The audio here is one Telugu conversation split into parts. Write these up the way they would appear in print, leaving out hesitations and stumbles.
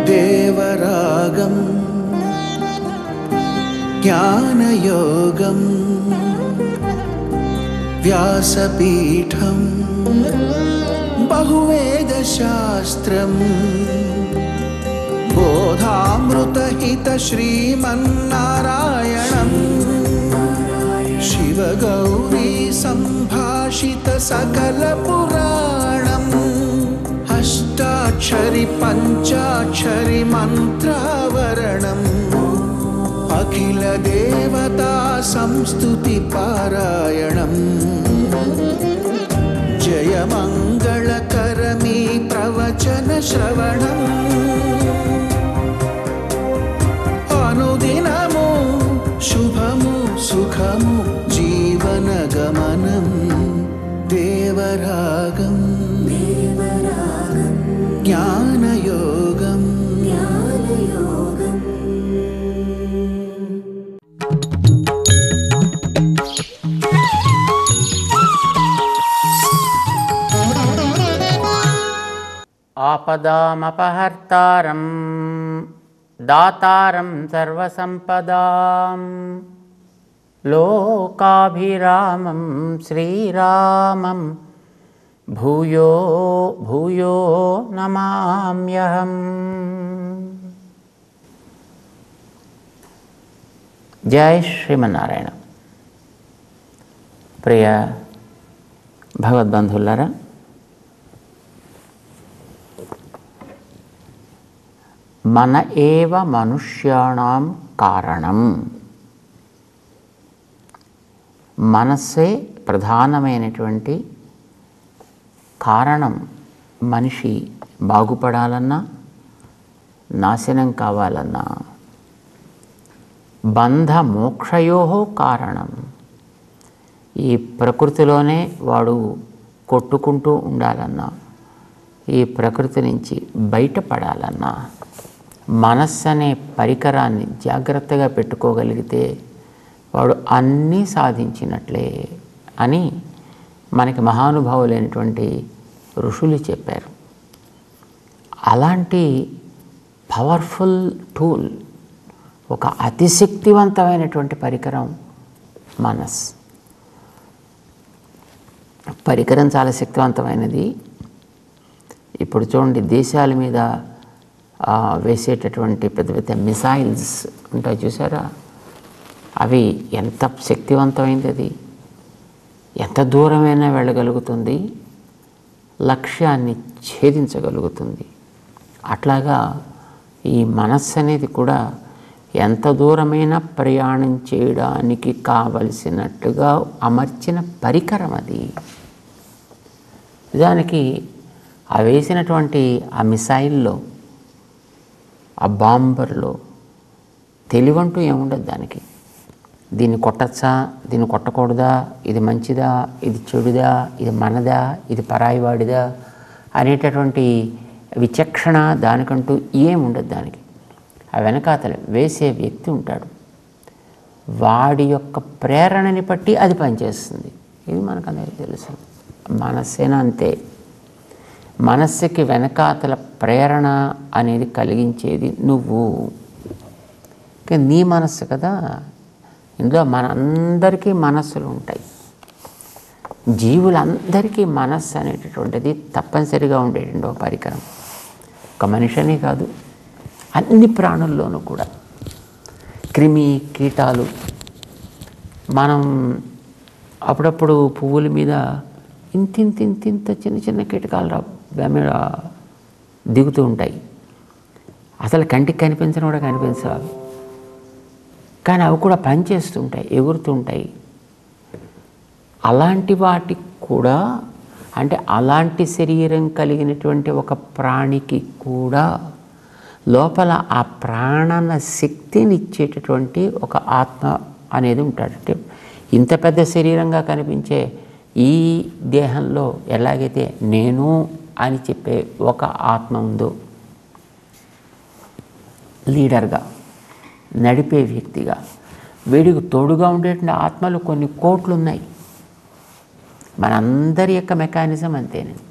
దేవరాగం జ్ఞానయోగం వ్యాసపీఠం బహువేదశాస్త్రం బోధామృతహిత శ్రీమన్నారాయణం శివగౌరీ సంభాషిత సకల పురాణం అష్టాక్షరి పంచాక్షరి మంత్రావరణం అఖిల దేవతా సంస్తుతి పారాయణం జయ మంగళకరమీ ప్రవచన శ్రవణం అనుదినము శుభము సుఖము జీవన గమనం దేవరాగం జ్ఞానయోగం ఆపదామపహర్తారం దాతారం సర్వసంపదాం లోకాభిరామం శ్రీరామం భూయో భూయో నమామ్యహం. జై శ్రీమన్నారాయణ. ప్రియ భగవద్బంధువులారా, మన ఏవ మనుష్యాణం కారణం. మనస్సే ప్రధానమైనటువంటి కారణం. మనిషి బాగుపడాలన్నా నాశనం కావాలన్నా బంధ మోక్షయో కారణం. ఈ ప్రకృతిలోనే వాడు కొట్టుకుంటూ ఉండాలన్నా, ఈ ప్రకృతి నుంచి బయటపడాలన్నా మనస్సు అనే పరికరాన్ని జాగ్రత్తగా పెట్టుకోగలిగితే వాడు అన్నీ సాధించినట్లే అని మనకి మహానుభావులైనటువంటి ఋషులు చెప్పారు. అలాంటి పవర్ఫుల్ టూల్, ఒక అతిశక్తివంతమైనటువంటి పరికరం మనస్సు. పరికరం చాలా శక్తివంతమైనది. ఇప్పుడు చూడండి, దేశాల మీద వేసేటటువంటి పెద్ద పెద్ద మిసైల్స్ ఉంటాయి చూసారా, అవి ఎంత శక్తివంతమైంది, అది ఎంత దూరమైనా వెళ్ళగలుగుతుంది, లక్ష్యాన్ని ఛేదించగలుగుతుంది. అట్లాగా ఈ మనస్సు అనేది కూడా ఎంత దూరమైనా ప్రయాణం చేయడానికి కావలసినట్టుగా అమర్చిన పరికరం అది. దానికి ఆ వేసినటువంటి ఆ మిసైల్లో, ఆ బాంబర్లో తెలివంటూ ఏముండదు దానికి. దీన్ని కొట్టచ్చా, దీన్ని కొట్టకూడదా, ఇది మంచిదా, ఇది చెడుదా, ఇది మనదా, ఇది పరాయివాడిదా అనేటటువంటి విచక్షణ దానికంటూ ఏముండదు దానికి. ఆ వెనకాతల వేసే వ్యక్తి ఉంటాడు, వాడి యొక్క ప్రేరణని బట్టి అది పనిచేస్తుంది. ఇది మనకందరికీ తెలుసు. మనస్సేనా అంతే. మనస్సుకి వెనకాతల ప్రేరణ అనేది కలిగించేది నువ్వు. నీ మనస్సు కదా. ఇందులో మనందరికీ మనస్సులు ఉంటాయి. జీవులందరికీ మనస్సు అనేటటువంటిది తప్పనిసరిగా ఉండేటువంటి ఒక పరికరం. ఒక మనిషినే కాదు, అన్ని ప్రాణుల్లోనూ కూడా. క్రిమి కీటాలు, మనం అప్పుడప్పుడు పువ్వుల మీద ఇంతింత చిన్న చిన్న కీటకాలు మీద దిగుతూ ఉంటాయి. అసలు కంటికి కనిపించడం కూడా కనిపించాలి, కానీ అవి కూడా పనిచేస్తుంటాయి, ఎగురుతుంటాయి. అలాంటి వాటికి కూడా, అంటే అలాంటి శరీరం కలిగినటువంటి ఒక ప్రాణికి కూడా లోపల ఆ ప్రాణన శక్తిని ఇచ్చేటటువంటి ఒక ఆత్మ అనేది ఉంటాడు. అంటే ఇంత పెద్ద శరీరంగా కనిపించే ఈ దేహంలో ఎలాగైతే నేను అని చెప్పే ఒక ఆత్మ ఉందో, లీడర్గా, నడిపే వ్యక్తిగా, వీడికి తోడుగా ఉండేటువంటి ఆత్మలు కొన్ని కోట్లు ఉన్నాయి. మనందరి యొక్క మెకానిజం అంతేనండి.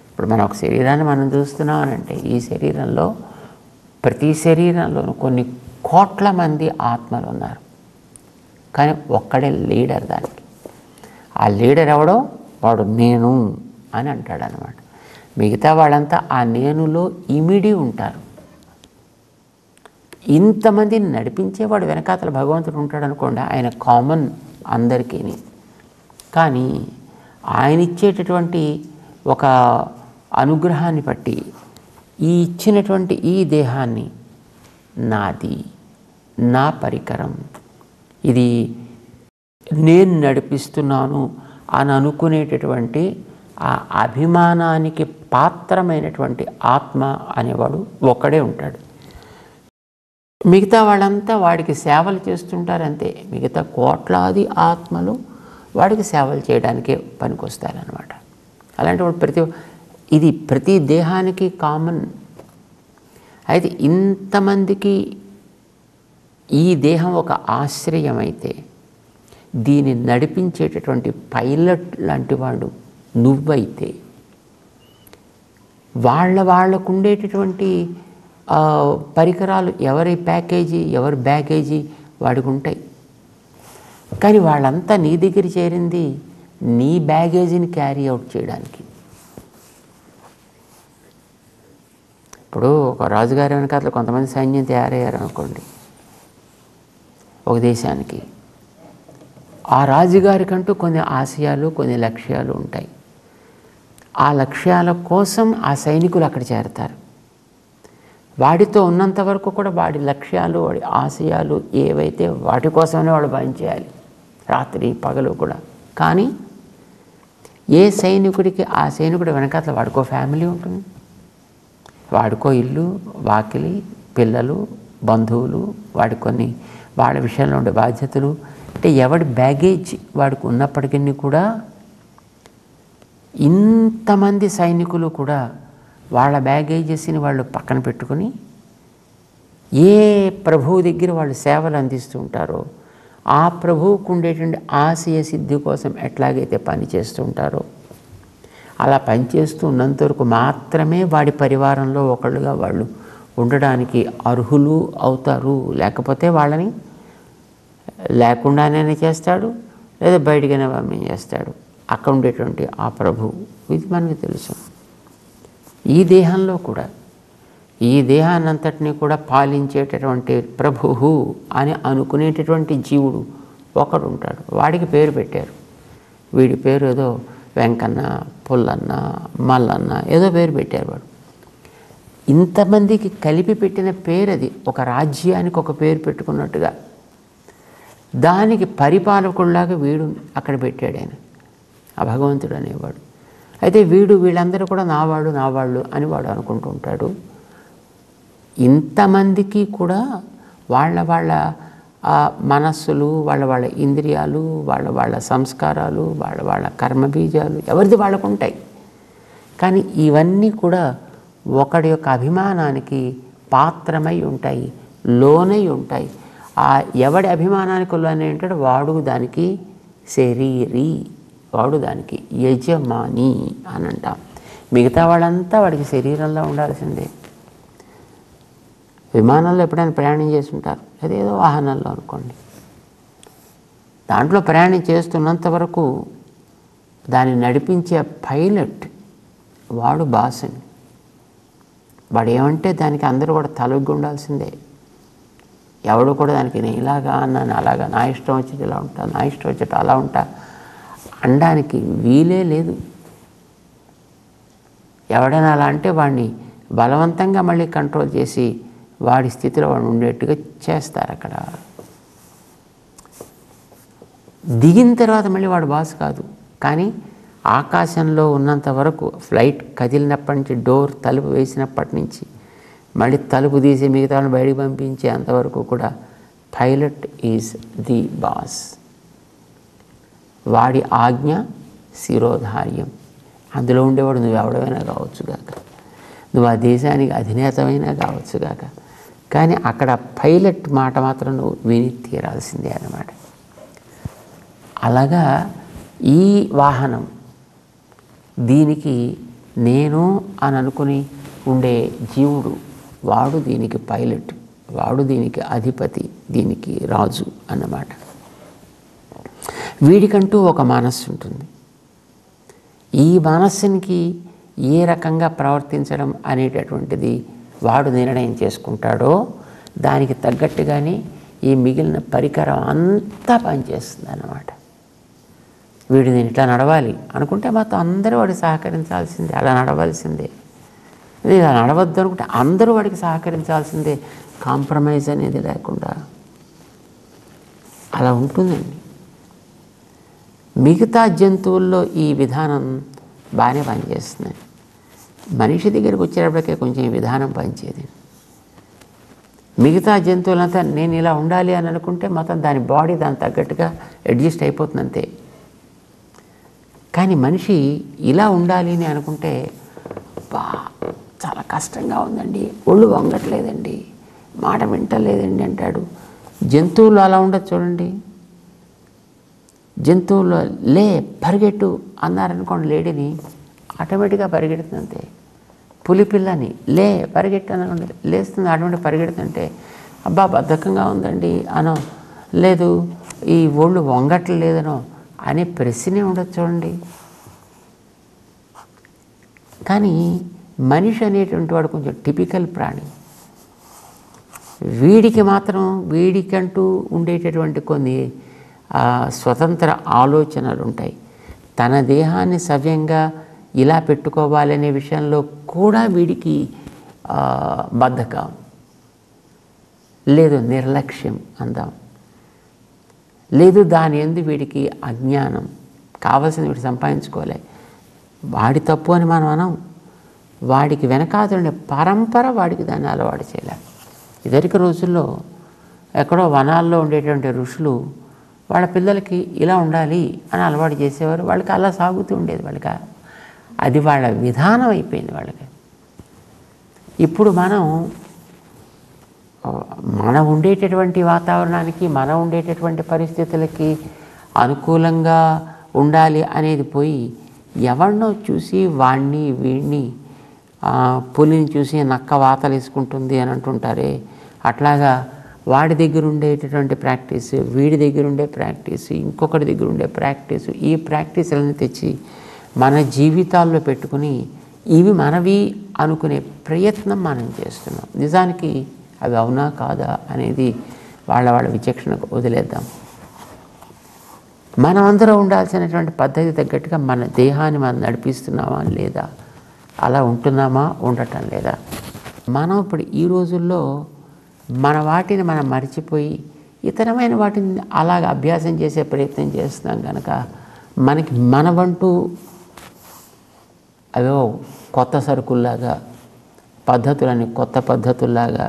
ఇప్పుడు మనం ఒక శరీరాన్ని మనం చూస్తున్నాం అని అంటే ఈ శరీరంలో ప్రతి శరీరంలోనూ కొన్ని కోట్ల మంది ఆత్మలు ఉన్నారు. కానీ ఒక్కడే లీడర్ దానికి. ఆ లీడర్ ఎవడో వాడు నేను అని అంటాడు అన్నమాట. మిగతా వాళ్ళంతా ఆ నేనులో ఇమిడి ఉంటారు. ఇంతమందిని నడిపించేవాడు వెనకాతల భగవంతుడు ఉంటాడు అనుకోండి, ఆయన కామన్ అందరికీ. కానీ ఆయన ఇచ్చేటటువంటి ఒక అనుగ్రహాన్ని బట్టి ఈ ఇచ్చినటువంటి ఈ దేహాన్ని నాది, నా పరికరం, ఇది నేను నడిపిస్తున్నాను అని అనుకునేటటువంటి ఆ అభిమానానికి పాత్రమైనటువంటి ఆత్మ అనేవాడు ఒక్కడే ఉంటాడు. మిగతా వాళ్ళంతా వాడికి సేవలు చేస్తుంటారు అంతే. మిగతా కోట్లాది ఆత్మలు వాడికి సేవలు చేయడానికే పనికొస్తారనమాట. అలాంటి వాడు ఇది ప్రతి దేహానికి కామన్. అయితే ఇంతమందికి ఈ దేహం ఒక ఆశ్రయం అయితే దీన్ని నడిపించేటటువంటి పైలట్ లాంటి వాడు నువ్వైతే వాళ్ళకు ఉండేటటువంటి పరికరాలు ఎవరి ప్యాకేజీ ఎవరి బ్యాగేజీ వాడికి ఉంటాయి. కానీ వాళ్ళంతా నీ దగ్గర చేరింది నీ బ్యాగేజీని క్యారీ అవుట్ చేయడానికి. ఇప్పుడు ఒక రాజుగారి వెనకాతల కొంతమంది సైన్యం తయారయ్యారు అనుకోండి ఒక దేశానికి. ఆ రాజుగారికంటూ కొన్ని ఆశయాలు కొన్ని లక్ష్యాలు ఉంటాయి. ఆ లక్ష్యాల కోసం ఆ సైనికులు అక్కడ చేరతారు. వాడితో ఉన్నంత వరకు కూడా వాడి లక్ష్యాలు వాడి ఆశయాలు ఏవైతే వాటి కోసమే వాడు పనిచేయాలి రాత్రి పగలు కూడా. కానీ ఏ సైనికుడికి ఆ సైనికుడి వెనకాతల వాడికో ఫ్యామిలీ ఉంటుంది, వాడికో ఇల్లు వాకిలి పిల్లలు బంధువులు, వాడి కొన్ని వాళ్ళ విషయంలో ఉండే బాధ్యతలు. అంటే ఎవడి బ్యాగేజ్ వాడికి ఉన్నప్పటికీ కూడా ఇంతమంది సైనికులు కూడా వాళ్ళ బ్యాగేజెస్ని వాళ్ళు పక్కన పెట్టుకొని ఏ ప్రభువు దగ్గర వాళ్ళు సేవలు అందిస్తూ ఉంటారో ఆ ప్రభువుకు ఉండేటువంటి ఆశయ సిద్ధి కోసం ఎట్లాగైతే పని చేస్తూ ఉంటారో అలా పనిచేస్తూ ఉన్నంత వరకు మాత్రమే వాడి పరివారంలో ఒకళ్ళుగా వాళ్ళు ఉండడానికి అర్హులు అవుతారు. లేకపోతే వాళ్ళని లేకుండానే చేస్తాడు, లేదా బయటికైనా పంపించేస్తాడు అక్కడ ఉండేటువంటి ఆ ప్రభువు. ఇది మనకు తెలుసు. ఈ దేహంలో కూడా ఈ దేహాన్నంతటినీ కూడా పాలించేటటువంటి ప్రభువు అని అనుకునేటటువంటి జీవుడు ఒకడు ఉంటాడు. వాడికి పేరు పెట్టారు. వీడి పేరు ఏదో వెంకన్న పుల్లన్న మల్లన్న ఏదో పేరు పెట్టారు. వాడు ఇంతమందికి కలిపి పెట్టిన పేరు అది. ఒక రాజ్యానికి ఒక పేరు పెట్టుకున్నట్టుగా దానికి పరిపాలకుల్లాగా వీడు అక్కడ పెట్టాడు ఆయన, ఆ భగవంతుడు అనేవాడు. అయితే వీళ్ళందరూ కూడా నావాళ్ళు అని వాడు అనుకుంటూ ఉంటాడు. ఇంతమందికి కూడా వాళ్ళ మనస్సులు వాళ్ళ ఇంద్రియాలు వాళ్ళ సంస్కారాలు వాళ్ళ కర్మబీజాలు ఎవరిది వాళ్ళకు ఉంటాయి. కానీ ఇవన్నీ కూడా ఒకడి యొక్క అభిమానానికి పాత్రమై ఉంటాయి, లోనై ఉంటాయి. ఆ ఎవడి అభిమానానికి లోనే ఉంటాడు వాడు దానికి శరీరీ, వాడు దానికి యజమాని అని అంటాం. మిగతా వాళ్ళంతా వాడికి శరీరంలో ఉండాల్సిందే. విమానంలో ఎప్పుడైనా ప్రయాణం చేసి ఉంటారు, అదేదో వాహనంలో అనుకోండి. దాంట్లో ప్రయాణం చేస్తున్నంత వరకు దాన్ని నడిపించే పైలట్ వాడు బాస్ అండి. వాడు ఏమంటే దానికి అందరూ కూడా తలొగ్గి ఉండాల్సిందే. ఎవడు కూడా దానికి నేను ఇలాగా అన్నాను అలాగా నా ఇష్టం వచ్చేది ఇలా ఉంటా నా ఇష్టం వచ్చేది అలా ఉంటా అనడానికి వీలే లేదు. ఎవడైనా అలా అంటే వాడిని బలవంతంగా మళ్ళీ కంట్రోల్ చేసి వాడి స్థితిలో వాడు ఉండేట్టుగా చేస్తారు. అక్కడ దిగిన తర్వాత మళ్ళీ వాడు బాస్ కాదు. కానీ ఆకాశంలో ఉన్నంత వరకు ఫ్లైట్ కదిలినప్పటి నుంచి డోర్ తలుపు వేసినప్పటి నుంచి మళ్ళీ తలుపు తీసి మిగతా వాళ్ళని బయటికి పంపించే అంతవరకు కూడా పైలట్ ఈజ్ ది బాస్. వాడి ఆజ్ఞ శిరోధార్యం. అందులో ఉండేవాడు నువ్వు ఎవడమైనా కావచ్చుగాక, నువ్వు ఆ దేశానికి అధినేతమైనా కావచ్చుగాక, కానీ అక్కడ పైలట్ మాట మాత్రం నువ్వు విని తీరాల్సిందే అన్నమాట. అలాగా ఈ వాహనం దీనికి నేను అని అనుకుని ఉండే జీవుడు, వాడు దీనికి పైలట్, వాడు దీనికి అధిపతి, దీనికి రాజు అన్నమాట. వీడికంటూ ఒక మనస్సు ఉంటుంది. ఈ మనస్సునికి ఏ రకంగా ప్రవర్తించడం అనేటటువంటిది వాడు నిర్ణయం చేసుకుంటాడో దానికి తగ్గట్టుగానే ఈ మిగిలిన పరికరం అంతా పనిచేస్తుంది అన్నమాట. వీడు నేను ఇట్లా నడవాలి అనుకుంటే మొత్తం అందరూ వాడికి సహకరించాల్సిందే, అలా నడవాల్సిందే. ఇలా నడవద్దు అనుకుంటే అందరూ వాడికి సహకరించాల్సిందే, కాంప్రమైజ్ అనేది లేకుండా. అలా ఉంటుందండి. మిగతా జంతువుల్లో ఈ విధానం బాగానే పనిచేస్తుంది. మనిషి దగ్గరికి వచ్చేటప్పటికే కొంచెం ఈ విధానం పనిచేది. మిగతా జంతువులంతా నేను ఇలా ఉండాలి అని అనుకుంటే మొత్తం దాని బాడీ దానికి తగ్గట్టుగా అడ్జస్ట్ అయిపోతుంది అంతే. కానీ మనిషి ఇలా ఉండాలి అని అనుకుంటే చాలా కష్టంగా ఉందండి, ఒళ్ళు వంగట్లేదండి, మాట వింటలేదండి అంటాడు. జంతువులు అలా ఉండదు చూడండి. జంతువులు లే పరిగెట్టు అన్నారనుకోండి లేడీని, ఆటోమేటిక్గా పరిగెడుతుంది అంతే. పులి పిల్లని లే పరిగెట్టు అనుకోండి లేస్తుంది, ఆటోమేటిక్ పరిగెడుతుంటే అబ్బా బద్ధకంగా ఉందండి అనో, లేదు ఈ ఒళ్ళు వంగట్లేదనో అనే ప్రశ్నే ఉండదు చూడండి. కానీ మనిషి అనేటువంటి వాడు కొంచెం టిపికల్ ప్రాణి. వీడికి మాత్రం వీడికంటూ ఉండేటటువంటి కొన్ని స్వతంత్ర ఆలోచనలు ఉంటాయి. తన దేహాన్ని సవ్యంగా ఇలా పెట్టుకోవాలనే విషయంలో కూడా వీడికి బద్ధకం, లేదు నిర్లక్ష్యం అందాం, లేదు దాని యందు వీడికి అజ్ఞానం, కావాల్సింది వీడు సంపాదించుకోలే, వాడి తప్పు అని మనం అనం. వాడికి వెనకాదుండే పరంపర వాడికి దాన్ని అలవాటు చేయలేదు. ఇదివరకు రోజుల్లో ఎక్కడో వనాల్లో ఉండేటువంటి ఋషులు వాళ్ళ పిల్లలకి ఇలా ఉండాలి అని అలవాటు చేసేవారు. వాళ్ళకి అలా సాగుతూ ఉండేది. వాళ్ళకి అది వాళ్ళ విధానం అయిపోయింది వాళ్ళకి. ఇప్పుడు మనం ఉండేటటువంటి వాతావరణానికి, మనం ఉండేటటువంటి పరిస్థితులకి అనుకూలంగా ఉండాలి అనేది పోయి ఎవరినో చూసి వాణ్ణి వీడిని, పులిని చూసి నక్క వాతలు వేసుకుంటుంది అని అంటుంటారే, అట్లాగా వాడి దగ్గర ఉండేటటువంటి ప్రాక్టీస్, వీడి దగ్గర ఉండే ప్రాక్టీస్, ఇంకొకటి దగ్గర ఉండే ప్రాక్టీస్, ఈ ప్రాక్టీసులను తెచ్చి మన జీవితాల్లో పెట్టుకుని ఇవి మనవి అనుకునే ప్రయత్నం మనం చేస్తున్నాం. నిజానికి అవి అవునా కాదా అనేది వాళ్ళ విచక్షణకు వదిలేద్దాం. మనమందరం ఉండాల్సినటువంటి పద్ధతి తగ్గట్టుగా మన దేహాన్ని మనం నడిపిస్తున్నామా లేదా, అలా ఉంటున్నామా ఉండటం లేదా. మనం ఇప్పుడు ఈ రోజుల్లో మన వాటిని మనం మర్చిపోయి ఇతరమైన వాటిని అలాగ అభ్యాసం చేసే ప్రయత్నం చేస్తున్నాం కనుక మనకి మనవంటూ అవో కొత్త సరుకుల్లాగా, పద్ధతులని కొత్త పద్ధతుల్లాగా,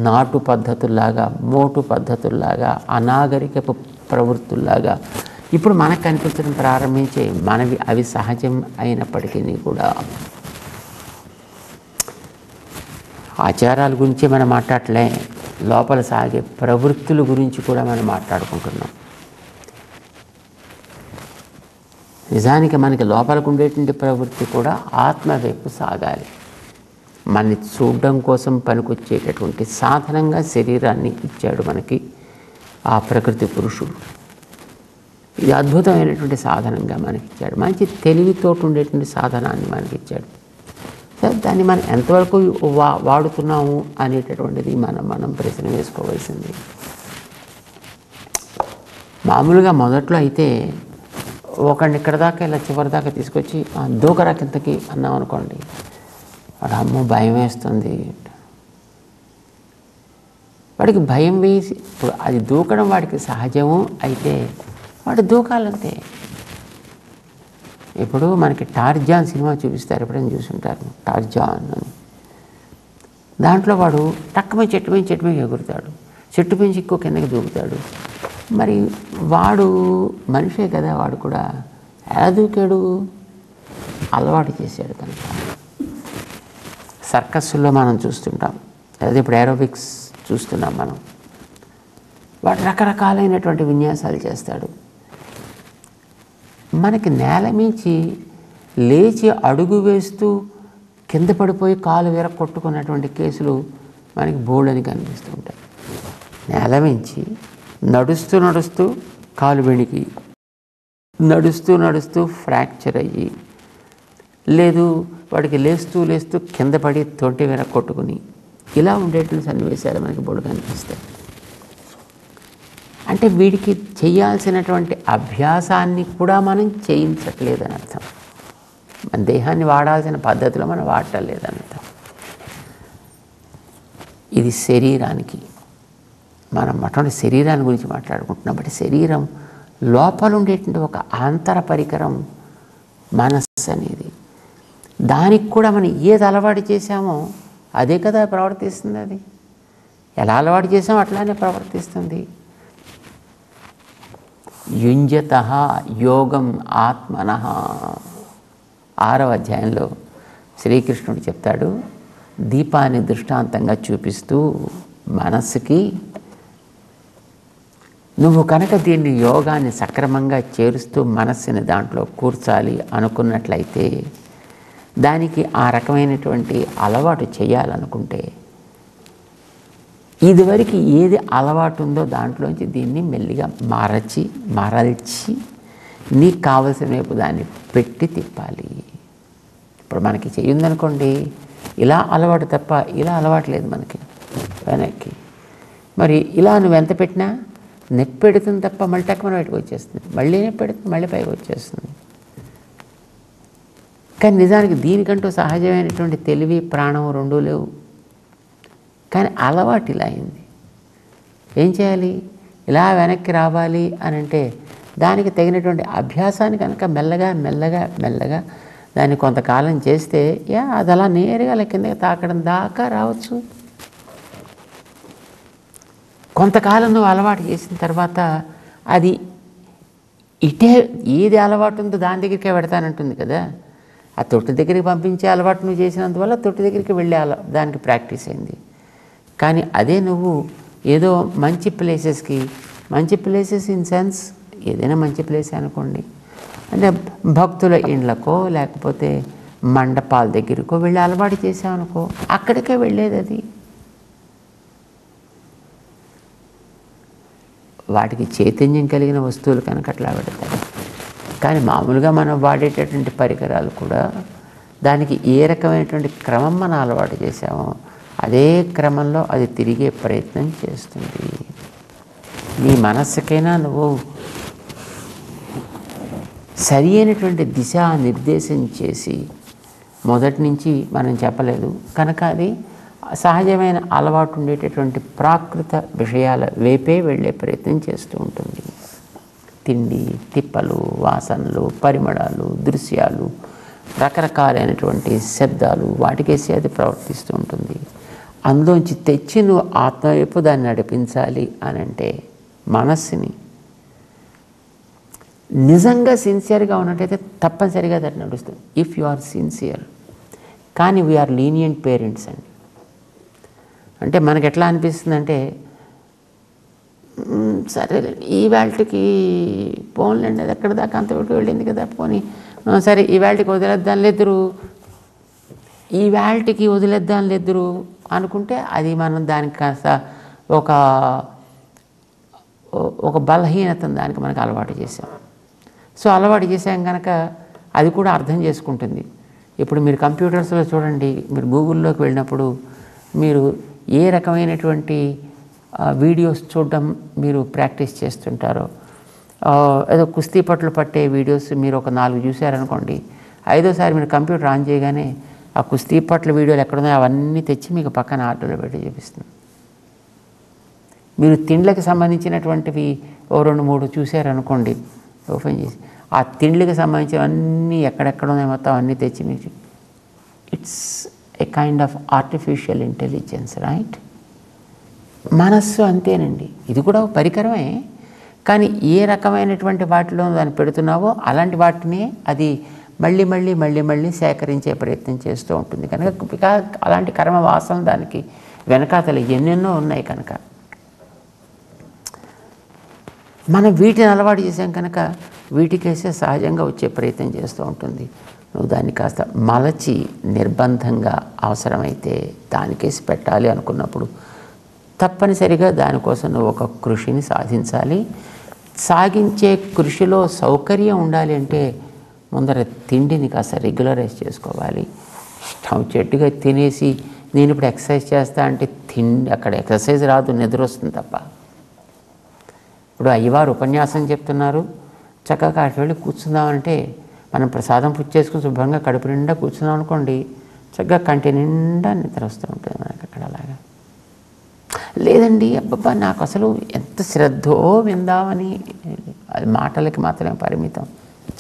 నాటు పద్ధతుల్లాగా, మోటు పద్ధతుల్లాగా, అనాగరికపు ప్రవృత్తుల్లాగా ఇప్పుడు మనకు కనిపించడం ప్రారంభించే మనవి అవి సహజం అయినప్పటికీ కూడా ఆచారాల గురించి మనం మాట్లాడలే, లోపల సాగే ప్రవృత్తుల గురించి కూడా మనం మాట్లాడుకుంటున్నాం. నిజానికి మనకి లోపలకు ఉండేటువంటి ప్రవృత్తి కూడా ఆత్మ వైపు సాగాలి. మనని చూడడం కోసం పనికొచ్చేటటువంటి సాధనంగా శరీరాన్ని ఇచ్చాడు మనకి ఆ ప్రకృతి పురుషుడు. ఇది అద్భుతమైనటువంటి సాధనంగా మనకి ఇచ్చాడు. మంచి తెలివితో ఉండేటువంటి సాధనాన్ని మనకి ఇచ్చాడు. దాన్ని మనం ఎంతవరకు వాడుతున్నాము అనేటటువంటిది మనం ప్రశ్న వేసుకోవాల్సింది. మామూలుగా మొదట్లో అయితే ఒకడిని ఇక్కడ దాకా ఇలా చివరి దాకా తీసుకొచ్చి దూకరా కిందకి అన్నాం అనుకోండి, వాడు అమ్మో భయం వేస్తుంది, వాడికి భయం వేసి ఇప్పుడు అది దూకడం వాడికి సహజము అయితే వాడు దూకాలంతే. ఇప్పుడు మనకి టార్జాన్ సినిమా చూపిస్తారు, ఎప్పుడైనా చూసుంటారు టార్జాన్ అని. దాంట్లో వాడు టక్కుమే చెట్టు మీద ఎగురుతాడు, చెట్టు మించి ఎక్కువ కిందకి దూకుతాడు. మరి వాడు మనిషే కదా, వాడు కూడా ఎలా దూకాడు, అలవాటు చేశాడు కనుక. సర్కస్లో మనం చూస్తుంటాం, అదే ఇప్పుడు ఏరోబిక్స్ చూస్తున్నాం మనం. వాడు రకరకాలైనటువంటి విన్యాసాలు చేస్తాడు. మనకి నేల మించి లేచి అడుగు వేస్తూ కింద పడిపోయి కాలు విరగొట్టుకున్నటువంటి కేసులు మనకి బోల్డని కనిపిస్తూ ఉంటాయి. నేల మించి నడుస్తూ నడుస్తూ కాలు వెణికి, నడుస్తూ నడుస్తూ ఫ్రాక్చర్ అయ్యి, లేదు వాడికి లేస్తూ లేస్తూ కింద పడి తొంటి విరగొట్టుకుని ఇలా ఉండేటువంటి సన్నివేశాలు మనకి బోల్డ్ కనిపిస్తాయి. అంటే వీడికి చేయాల్సినటువంటి అభ్యాసాన్ని కూడా మనం చేయించట్లేదని అర్థం. మన దేహాన్ని వాడాల్సిన పద్ధతిలో మనం వాడటం లేదని అర్థం. ఇది శరీరానికి, మనం అటువంటి శరీరాన్ని గురించి మాట్లాడుకుంటున్నాం. బట్ శరీరం లోపల ఉండేటువంటి ఒక ఆంతర పరికరం మనస్సు అనేది. దానికి కూడా మనం ఏది అలవాటు చేశామో అదే కదా ప్రవర్తిస్తుంది. అది ఎలా అలవాటు చేసామో అట్లానే ప్రవర్తిస్తుంది. యుంజత యోగం ఆత్మనః 6వ అధ్యాయంలో శ్రీకృష్ణుడు చెప్తాడు, దీపాన్ని దృష్టాంతంగా చూపిస్తూ మనస్సుకి, నువ్వు కనుక దీన్ని యోగాన్ని సక్రమంగా చేరుస్తూ మనస్సుని దాంట్లో కూర్చాలి అనుకున్నట్లయితే, దానికి ఆ రకమైనటువంటి అలవాటు చేయాలనుకుంటే, ఇదివరకు ఏది అలవాటు ఉందో దాంట్లోంచి దీన్ని మెల్లిగా మరల్చి నీకు కావలసిన వైపు దాన్ని పెట్టి తిప్పాలి. ఇప్పుడు మనకి చెయ్యిందనుకోండి, ఇలా అలవాటు తప్ప ఇలా అలవాటు లేదు మనకి వెనక్కి. మరి ఇలా నువ్వు ఎంత పెట్టినా నెప్పి పెడుతుంది తప్ప మళ్ళీ టక్కున బయటకు వచ్చేస్తుంది, మళ్ళీ నెప్పి పెడుతుంది, మళ్ళీ పైకి వచ్చేస్తుంది. కానీ నిజానికి దీనికంటూ సహజమైనటువంటి తెలివి ప్రాణం రెండూ లేవు. కానీ అలవాటు ఇలా అయింది. ఏం చేయాలి? ఇలా వెనక్కి రావాలి అని అంటే దానికి తగినటువంటి అభ్యాసాన్ని కనుక మెల్లగా దాన్ని కొంతకాలం చేస్తే అది అలా నేరుగా కిందకి తాకడం దాకా రావచ్చు. కొంతకాలం నువ్వు అలవాటు చేసిన తర్వాత అది ఇటే ఏది అలవాటు ఉందో దాని దగ్గరికే పెడతానంటుంది కదా. ఆ తొట్టి దగ్గరికి పంపించే అలవాటు నువ్వు చేసినందువల్ల తొట్టి దగ్గరికి వెళ్ళే దానికి ప్రాక్టీస్ అయింది. కానీ అదే నువ్వు ఏదో మంచి ప్లేసెస్ ఇన్ సెన్స్ ఏదైనా మంచి ప్లేస్ అనుకోండి, అంటే భక్తుల ఇండ్లకో లేకపోతే మండపాల దగ్గరకో వెళ్ళి అలవాటు చేసామనుకో, అక్కడికే వెళ్ళేది అది. వాటికి చైతన్యం కలిగిన వస్తువులు కనుక అట్లా పెడతాయి. కానీ మామూలుగా మనం వాడేటటువంటి పరికరాలు కూడా దానికి ఏ రకమైనటువంటి క్రమం మనం అలవాటు చేసామో అదే క్రమంలో అది తిరిగే ప్రయత్నం చేస్తుంది. నీ మనస్సుకైనా నువ్వు సరి అయినటువంటి దిశా నిర్దేశం చేసి మొదటి నుంచి మనం చెప్పలేదు కనుక అది సహజమైన అలవాటు ఉండేటటువంటి ప్రాకృత విషయాల వైపే వెళ్ళే ప్రయత్నం చేస్తూ ఉంటుంది. తిండి, తిప్పలు, వాసనలు, పరిమళాలు, దృశ్యాలు, రకరకాలైనటువంటి శబ్దాలు, వాటికేసి అది ప్రవర్తిస్తూ ఉంటుంది. అందులోంచి తెచ్చి నువ్వు ఆత్మవైపు దాన్ని నడిపించాలి అని అంటే మనస్సుని నిజంగా సిన్సియర్గా ఉన్నట్టయితే తప్పనిసరిగా అది నడుస్తుంది. If you are sincere. కానీ వీఆర్ లీనియంట్ పేరెంట్స్ అండి. అంటే మనకు ఎట్లా అనిపిస్తుందంటే, సరే ఈ వేళకి పోన్లేండి, అది ఎక్కడ దాకా అంత పెట్టి వెళ్ళింది కదా, పోనీ సరే ఈ వేళకి వదిలేద్దాం లేదురు అనుకుంటే అది మనం దానికి కాస్త ఒక బలహీనతను దానికి మనకు అలవాటు చేసాం. సో అలవాటు చేసాం కనుక అది కూడా అర్థం చేసుకుంటుంది. ఇప్పుడు మీరు కంప్యూటర్స్లో చూడండి, మీరు గూగుల్లోకి వెళ్ళినప్పుడు మీరు ఏ రకమైనటువంటి వీడియోస్ చూడడం మీరు ప్రాక్టీస్ చేస్తుంటారో, ఏదో కుస్తీ పట్లు పట్టే వీడియోస్ మీరు ఒక 4 చూశారనుకోండి, 5వసారి మీరు కంప్యూటర్ ఆన్ చేయగానే ఆ కుస్తీ పట్ల వీడియోలు ఎక్కడున్నాయో అవన్నీ తెచ్చి మీకు పక్కన ఆర్డర్లో పెట్టి చూపిస్తుంది. మీరు తిండ్లకి సంబంధించినటువంటివి 2-3 చూశారనుకోండి, ఓపెన్ చేసి ఆ తిండ్లకి సంబంధించినవన్నీ ఎక్కడెక్కడున్నాయో మొత్తం అన్నీ తెచ్చి మీకు, it's a kind of artificial intelligence, right? మనస్సు అంతేనండి, ఇది కూడా ఒక పరికరమే. కానీ ఏ రకమైనటువంటి వాటిలో దాన్ని పెడుతున్నావో అలాంటి వాటిని అది మళ్ళీ సేకరించే ప్రయత్నం చేస్తూ ఉంటుంది. కనుక అలాంటి కర్మ వాసనలు దానికి వెనకాతలు ఎన్నెన్నో ఉన్నాయి. కనుక మనం వీటిని అలవాటు చేసాం కనుక వీటికేసే సహజంగా వచ్చే ప్రయత్నం చేస్తూ ఉంటుంది. నువ్వు దాన్ని కాస్త మలచి నిర్బంధంగా అవసరమైతే దానికేసి పెట్టాలి అనుకున్నప్పుడు తప్పనిసరిగా దానికోసం నువ్వు ఒక కృషిని సాధించాలి. సాగించే కృషిలో సౌకర్యం ఉండాలి అంటే ముందర తిండిని కాస్త రెగ్యులరైజ్ చేసుకోవాలి. ఇష్టం చెట్టుగా తినేసి నేను ఇప్పుడు ఎక్సర్సైజ్ చేస్తా అంటే తిండి అక్కడ ఎక్సర్సైజ్ రాదు, నిద్ర వస్తుంది తప్ప. ఇప్పుడు అయ్యవారు ఉపన్యాసం చెప్తున్నారు, చక్కగా అటు వెళ్ళి కూర్చుందామంటే మనం ప్రసాదం పూజ చేసుకుని శుభ్రంగా కడుపు నిండా కూర్చున్నాం అనుకోండి, చక్కగా కంటి నిండా నిద్ర వస్తూ ఉంటుంది మనకి అక్కడ. అలాగా లేదండి, అబ్బబ్బా నాకు అసలు ఎంత శ్రద్ధో విందామని, అది మాటలకి మాత్రమే పరిమితం,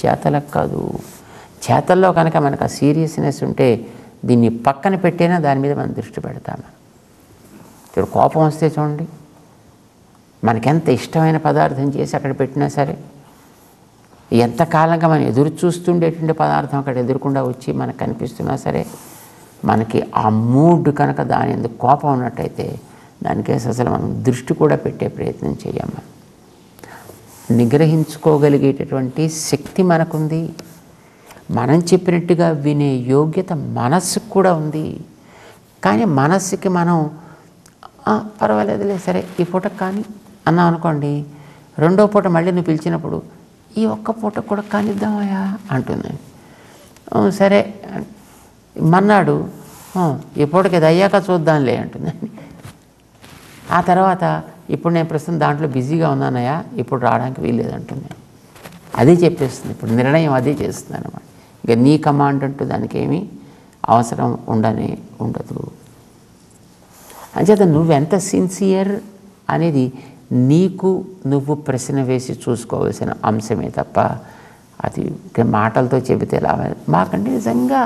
చేతలకు కాదు. చేతల్లో కనుక మనకు ఆ సీరియస్నెస్ ఉంటే దీన్ని పక్కన పెట్టైనా దాని మీద మనం దృష్టి పెడతాము. ఇప్పుడు కోపం వస్తే చూడండి, మనకెంత ఇష్టమైన పదార్థం చేసి అక్కడ పెట్టినా సరే, ఎంతకాలంగా మనం ఎదురు చూస్తుండేటువంటి పదార్థం అక్కడ ఎదురకుండా వచ్చి మనకు కనిపిస్తున్నా సరే, మనకి ఆ మూడ్ కనుక దాని ఎందుకు కోపం ఉన్నట్టయితే దానికేసి అసలు మనం దృష్టి కూడా పెట్టే ప్రయత్నం చేయము. నిగ్రహించుకోగలిగేటటువంటి శక్తి మనకుంది. మనం చెప్పినట్టుగా వినే యోగ్యత మనస్సుకు కూడా ఉంది. కానీ మనస్సుకి మనం పర్వాలేదులే సరే ఈ పూటకు కానీ అన్నాం అనుకోండి, రెండో పూట మళ్ళీ నువ్వు పిలిచినప్పుడు ఈ ఒక్క పూట కూడా కానిద్దామయ్యా అంటుందండి. సరే మన్నాడు ఈ పూటకి ఇది అయ్యాక చూద్దాంలే అంటుందండి. ఆ తర్వాత ఇప్పుడు నేను ప్రస్తుతం దాంట్లో బిజీగా ఉన్నానయ్యా, ఇప్పుడు రావడానికి వీల్లేదంటుంది. అదే చెప్పేస్తుంది, ఇప్పుడు నిర్ణయం అదే చేస్తుంది అన్నమాట. ఇక నీ కమాండ్ అంటూ దానికి ఏమీ అవసరం ఉండదు. అంచేత నువ్వెంత సిన్సియర్ అనేది నీకు నువ్వు ప్రశ్న వేసి చూసుకోవాల్సిన అంశమే తప్ప అది మాటలతో చెబితే లాభం. మాకంటే నిజంగా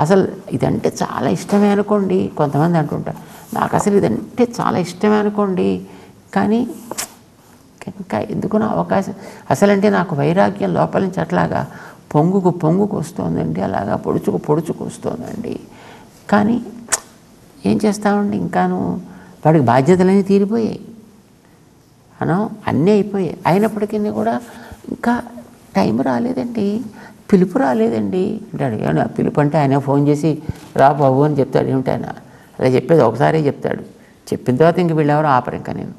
అసలు ఇదంటే చాలా ఇష్టమే అనుకోండి, కొంతమంది అంటుంటారు నాకు అసలు ఇదంటే చాలా ఇష్టమే అనుకోండి, కానీ ఇంకా ఎందుకున్న అవకాశం అసలంటే నాకు వైరాగ్యం లోపల నుంచి అట్లాగా పొంగుకు వస్తుందండి, అలాగా పొడుచుకు వస్తుందండి. కానీ ఏం చేస్తామండి, ఇంకాను వాడికి బాధ్యతలన్నీ తీరిపోయాయి, అన్నీ అయిపోయాయి. అయినప్పటికీ కూడా ఇంకా టైం రాలేదండి, పిలుపు రాలేదండి అంటాడు. ఏమన్నా పిలుపు అంటే ఆయన ఫోన్ చేసి రా బాబు అని చెప్తాడు. ఏమిటి ఆయన అలా చెప్పేది ఒకసారి చెప్తాడు, చెప్పిన తర్వాత ఇంక వీళ్ళెవరో ఆపరు. ఇంకా నేను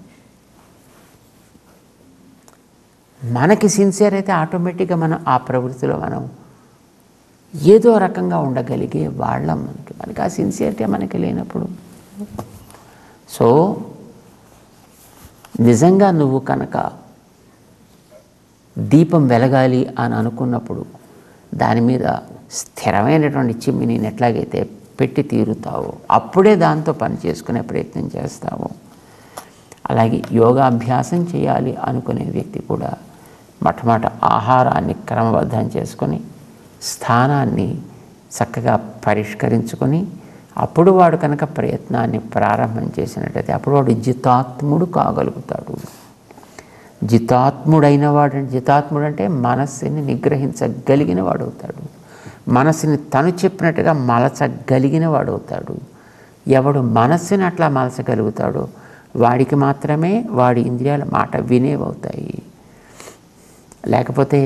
మనకి సిన్సియర్ అయితే ఆటోమేటిక్గా మనం ఆ ప్రవృత్తిలో మనం ఏదో రకంగా ఉండగలిగే వాళ్ళం. మనకి ఆ సిన్సియరిటీ మనకి లేనప్పుడు. సో నిజంగా నువ్వు కనుక దీపం వెలగాలి అని అనుకున్నప్పుడు దాని మీద స్థిరమైనటువంటి చిమ్మిని ఎట్లాగైతే పెట్టి తీరుతావో అప్పుడే దాంతో పని చేసుకునే ప్రయత్నం చేస్తావు. అలాగే యోగాభ్యాసం చేయాలి అనుకునే వ్యక్తి కూడా మొట్టమొదట ఆహారాన్ని క్రమబద్ధం చేసుకొని స్థానాన్ని చక్కగా పరిష్కరించుకొని అప్పుడు వాడు కనుక ప్రయత్నాన్ని ప్రారంభం చేసినట్టయితే అప్పుడు వాడు జితాత్ముడు కాగలుగుతాడు. జితాత్ముడైన వాడు, జితాత్ముడు అంటే మనస్సుని నిగ్రహించగలిగిన వాడు అవుతాడు. మనస్సుని తను చెప్పినట్టుగా మలచగలిగిన వాడు అవుతాడు. ఎవడు మనస్సుని అట్లా మలచగలుగుతాడో వాడికి మాత్రమే వాడి ఇంద్రియాల మాట వినేవవుతాయి. లేకపోతే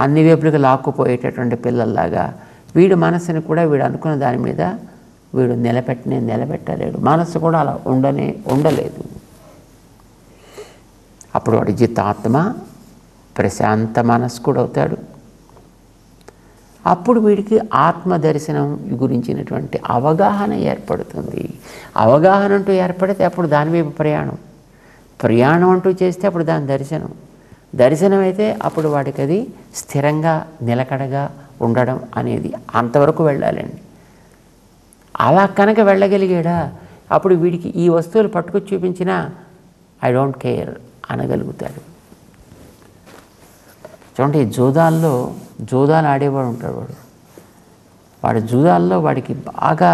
అన్ని వైపులకు లాక్కుపోయేటటువంటి పిల్లల్లాగా వీడు మనస్సుని కూడా వీడు అనుకున్న దాని మీద వీడు నిలబెట్టలేడు. మనస్సు కూడా అలా ఉండలేదు. అప్పుడు వాడి జితాత్మ ప్రశాంత మనస్కుడు అవుతాడు. అప్పుడు వీడికి ఆత్మదర్శనం గురించినటువంటి అవగాహన ఏర్పడుతుంది. అవగాహన అంటూ ఏర్పడితే అప్పుడు దాని వైపు ప్రయాణం అంటూ చేస్తే అప్పుడు దాని దర్శనం అయితే అప్పుడు వాడికి అది స్థిరంగా నిలకడగా ఉండడం అనేది అంతవరకు వెళ్ళాలండి. అలా కనుక వెళ్ళగలిగాడా అప్పుడు వీడికి ఈ వస్తువులు పట్టుకొచ్చి చూపించినా ఐ డోంట్ కేర్ అనగలుగుతాడు. చూడండి, జూదాలు ఆడేవాడు ఉంటాడు. వాడు జూదాల్లో వాడికి బాగా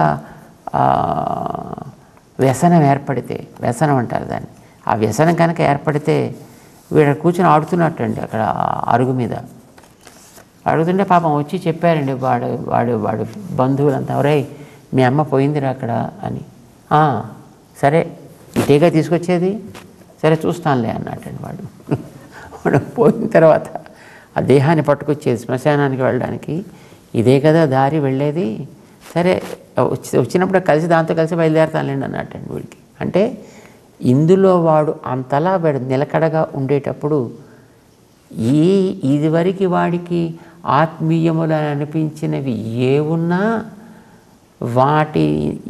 వ్యసనం ఏర్పడితే, వ్యసనం అంటారు దాన్ని, ఆ వ్యసనం కనుక ఏర్పడితే వీడు కూర్చొని ఆడుతున్నట్టండి అక్కడ అరుగు మీద అడుగుతుంటే పాపం వచ్చి చెప్పారండి వాడు బంధువులంతా, ఒరేయ్ మీ అమ్మ పోయిందిరా అక్కడ అని. సరే ఇటేగా తీసుకొచ్చేది, సరే చూస్తానులే అన్నట్టండి వాడు పోయిన తర్వాత ఆ దేహాన్ని పట్టుకొచ్చేది శ్మశానానికి వెళ్ళడానికి ఇదే కదా దారి వెళ్ళేది, సరే వచ్చినప్పుడు కలిసి దాంతో కలిసి బయలుదేరతానులేండి అన్నట్టండి వీడికి. అంటే ఇందులో వాడు అంతలా నిలకడగా ఉండేటప్పుడు ఇదివరకు వాడికి ఆత్మీయములని అనిపించినవి ఏ ఉన్నా వాటి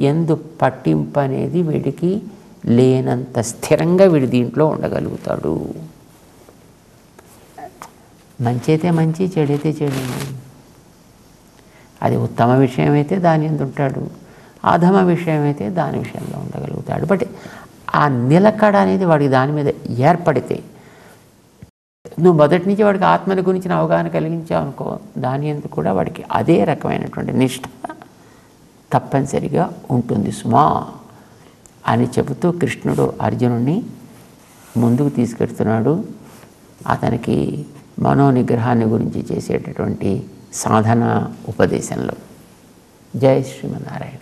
యందు పట్టింపు అనేది వీడికి లేనంత స్థిరంగా వీడి దీంట్లో ఉండగలుగుతాడు. మంచి అయితే మంచి, చెడైతే చెడు. అది ఉత్తమ విషయం అయితే దాని యందు ఉంటాడు, అధమ విషయం అయితే దాని విషయంలో ఉండగలుగుతాడు. బట్ ఆ నిలకడ అనేది వాడికి దాని మీద ఏర్పడితే, నువ్వు మొదటి నుంచి వాడికి ఆత్మని గురించిన అవగాహన కలిగించావు అనుకో, దాని యందు కూడా వాడికి అదే రకమైనటువంటి నిష్ఠ తప్పనిసరిగా ఉంటుంది సుమా అని చెబుతూ కృష్ణుడు అర్జునుడిని ముందుకు తీసుకెడుతున్నాడు. అతనికి మనోనిగ్రహాన్ని గురించి చేసేటటువంటి సాధన ఉపదేశంలో. జై శ్రీమన్నారాయణ.